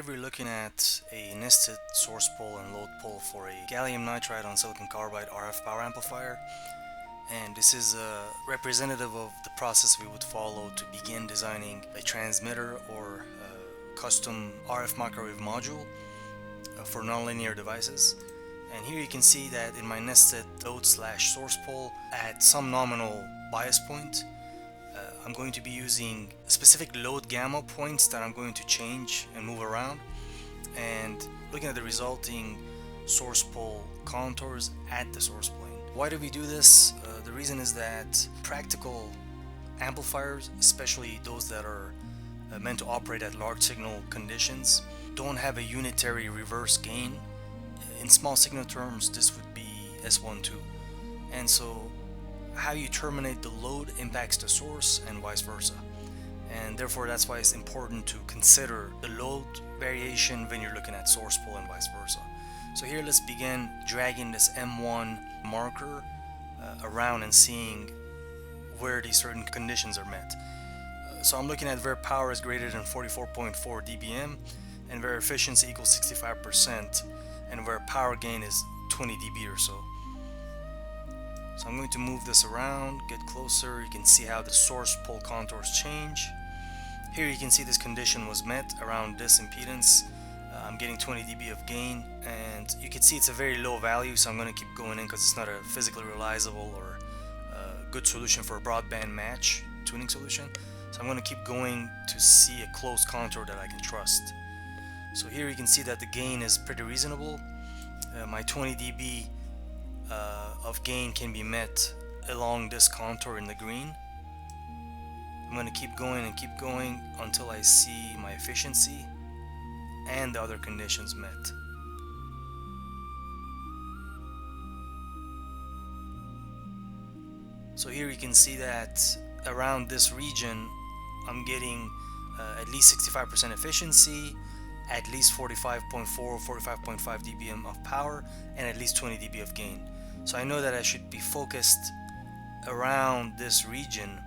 we're looking at a nested source pole and load pole for a gallium nitride on silicon carbide RF power amplifier, and this is representative of the process we would follow to begin designing a transmitter or custom RF microwave module for nonlinear devices. And here you can see that in my nested load/source pole at some nominal bias point, I'm going to be using specific load gamma points that I'm going to change and move around, and looking at the resulting source pole contours at the source plane. Why do we do this? The reason is that practical amplifiers, especially those that are meant to operate at large signal conditions, don't have a unitary reverse gain. In small signal terms, this would be S12, and so how you terminate the load impacts the source and vice versa, and therefore that's why it's important to consider the load variation when you're looking at source pole and vice versa. So here let's begin dragging this M1 marker around and seeing where these certain conditions are met. So I'm looking at where power is greater than 44.4 dBm and where efficiency equals 65% and where power gain is 20 dB or so. So I'm going to move this around, get closer. You can see how the source pole contours change. Here you can see this condition was met around this impedance. I'm getting 20 dB of gain, and you can see it's a very low value, so I'm going to keep going in because it's not a physically realizable or good solution for a broadband match tuning solution. So I'm going to keep going to see a close contour that I can trust. So here you can see that the gain is pretty reasonable. My 20 dB of gain can be met along this contour in the green. I'm going to keep going and keep going until I see my efficiency and the other conditions met. So here you can see that around this region I'm getting at least 65% efficiency, at least 45.4 or 45.5 dBm of power, and at least 20 dB of gain. So I know that I should be focused around this region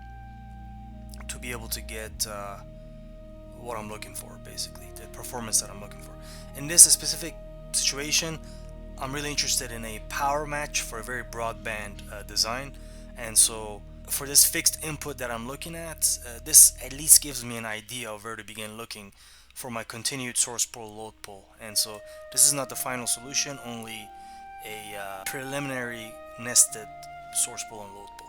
to be able to get what I'm looking for, basically the performance that I'm looking for. In this specific situation, I'm really interested in a power match for a very broadband design, and so for this fixed input that I'm looking at, this at least gives me an idea of where to begin looking for my continued source pole load pole. And so this is not the final solution, only a preliminary nested source pole and load pole.